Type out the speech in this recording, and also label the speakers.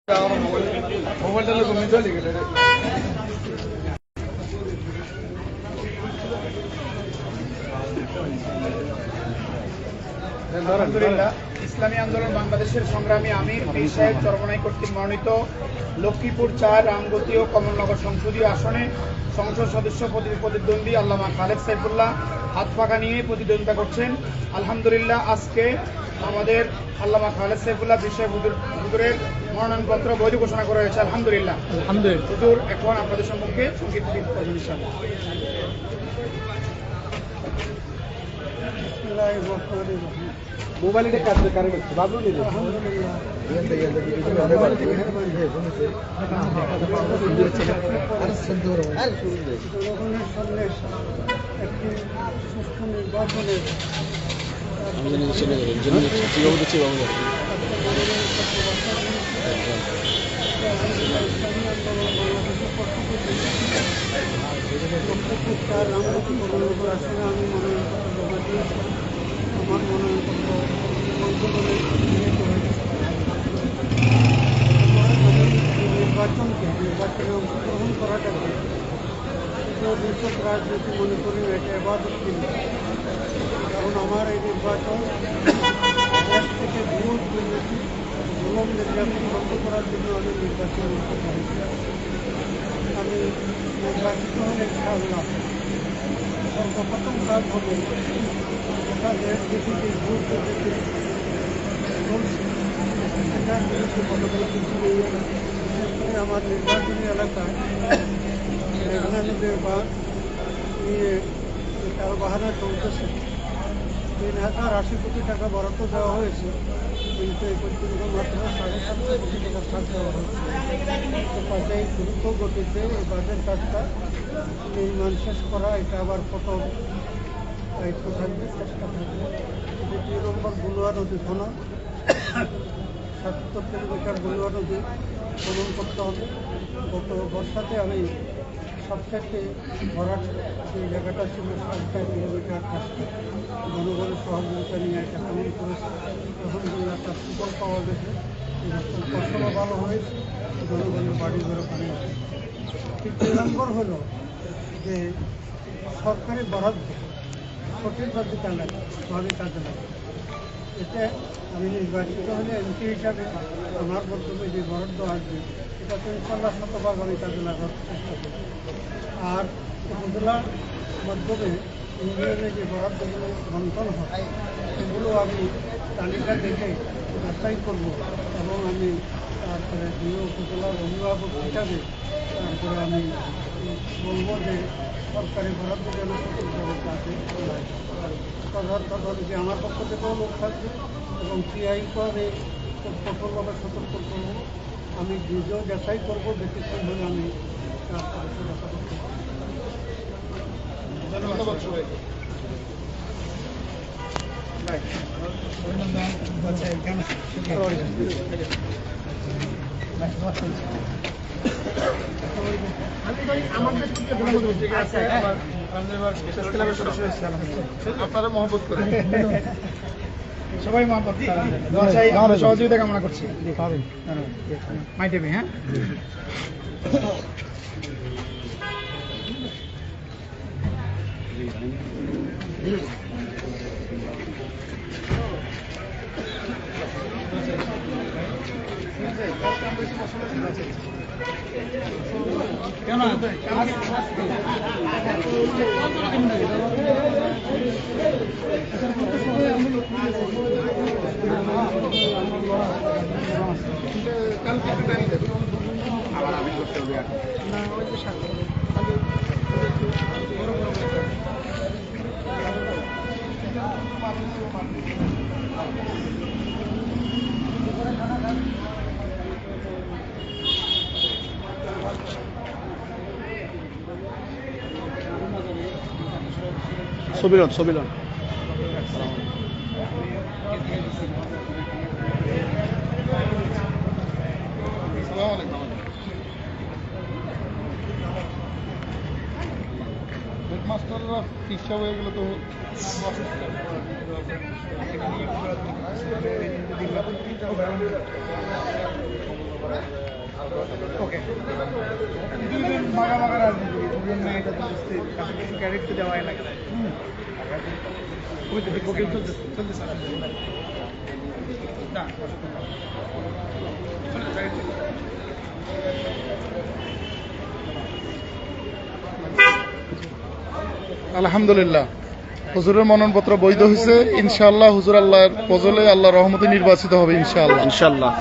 Speaker 1: আলহামদুলিল্লাহ, ইসলামী আন্দোলন বাংলাদেশের সংগ্রামী আমির পীর সাহেব চরমনাই কর্তৃক মনোনীত লক্ষ্মীপুর ৪ রামগতি ও কমলনগর সংসদীয় আসনে সংসদ সদস্য প্রতিদ্বন্দ্বী আল্লামা খালেদ সাইফুল্লাহ হাত পাকা নিয়ে প্রতিদ্বন্দ্বিতা করছেন। আলহামদুলিল্লাহ, আজকে আমাদের আল্লামা খালেদ সাইফুল্লাহ পীর সাহেব হুজুরের মনোনয়নপত্র বৈধ ঘোষণা করা হয়েছে। আলহামদুলিল্লাহ। হুজুর এখন আপনাদের সম্মুখে সংক্ষিপ্ত করবেন ইনশাআল্লাহ। মোবাইল এটা কাজ করে করছে বাবু নিলে
Speaker 2: আমার মনোনয়নপত্র নির্বাচনে অংশগ্রহণ করাটাকে দেশক রাজনীতি মনে করি এটা এবাদত কিনা, কারণ আমার এই নির্বাচন দেশ থেকে বিরোধ দুর্নীতি জুলুম নির্যাতন বন্ধ করার জন্য আমি নির্বাচন করতে চাইছি। আমি নির্বাচিত হলে ইনশাআল্লাহ সর্বপ্রথম কাজ হবে দেশ দেশে ভোট পদ্ধতি চলছে এটার বিরুদ্ধে কতগুলো কিছু বিশেষ করে আমার নির্বাচনী এলাকায় মেঘনানদের বাঁধ নিয়ে যে কারবাহানা চলতেছে ৩,০৮০ কোটি টাকা বরাদ্দ দেওয়া হয়েছে, কিন্তু এই পর্যন্ত মাত্র ৭৫০ কোটি টাকা ছাড় দেওয়া হয়েছে। তো কাজে দ্রুত গতিতে এই বাজেট কাজটা নির্মাণ শেষ করা, এটা আবার কত দায়িত্ব থাকবে, চেষ্টা থাকবে। ২ নম্বর গুলুয়া নদী খনন, ৭০ কিলোমিটার গুলুয়া নদী খনন করতে হবে। গত বর্ষাতে আমি সবথেকে ভরাট যে জায়গাটা ছিল ৬০ কিলোমিটার কাজটা জনগণের সহযোগিতা নিয়ে একটা খনন করেছে। আলহামদুলিল্লাহ তার সুফল পাওয়া গেছে, ফসলও ভালো হয়েছে, জনগণের বাড়ি ঘরে পানি আছে। ঠিক ২ নম্বর হলো যে সরকারি বরাদ্দ সঠিকভাবে কাজে লাগে। এতে আমি নির্বাচিত হলে এমপি হিসাবে আমার মাধ্যমে যে বরাদ্দ আসবে এটা তো ইনশাল্লাহ শতভাগ আমি কাজে লাগার চেষ্টা করব। আর উপজেলার মাধ্যমে ইউনিয়নে যে বরাদ্দগুলো বন্টন হয় সেগুলো আমি তালিকা দেখে যাচাই করব এবং আমি তারপরে দুই উপজেলার অভিভাবক হিসাবে তারপরে আমি বলব যে সরকারি বরাদ্দ যেন সঠিকভাবে কাজে লাগে। তদারকি আমার পক্ষ থেকেও লোক থাকবে এবং টিআইকেও আমি কঠোরভাবে সতর্ক করব। আমি নিজেও যাচাই করবো, ব্যতিক্রম হলে আমি তারপরে সেটা করতে পারব। ধন্যবাদ সবাইকে। আপনারা মহব্বত করে
Speaker 1: সবাই মহব্বত সহযোগিতা কামনা করছি। মাই টিভি। হ্যাঁ, কেন
Speaker 2: আবার আমি করতে হবে না, ওই যে সাথে
Speaker 1: ছবিলন
Speaker 2: হেডমাস্টাররা চিকিৎসা হয়ে গেলে তো
Speaker 1: ওকে দুজন মাগামাগা রাজনীতি দুজন না, এটা তো বুঝতে কাছে কিছু ক্যারেক্ট তো দেওয়াই লাগে। ওই তো ওকে চলতেছে না
Speaker 3: আলহামদুলিল্লাহ, হুজুরের মনোনয়নপত্র বৈধ হয়েছে। ইনশাআল্লাহ হুজুর আল্লাহর ফজলে আল্লাহর রহমতে নির্বাচিত হবে ইনশাআল্লাহ।
Speaker 4: ইনশাল্লাহ।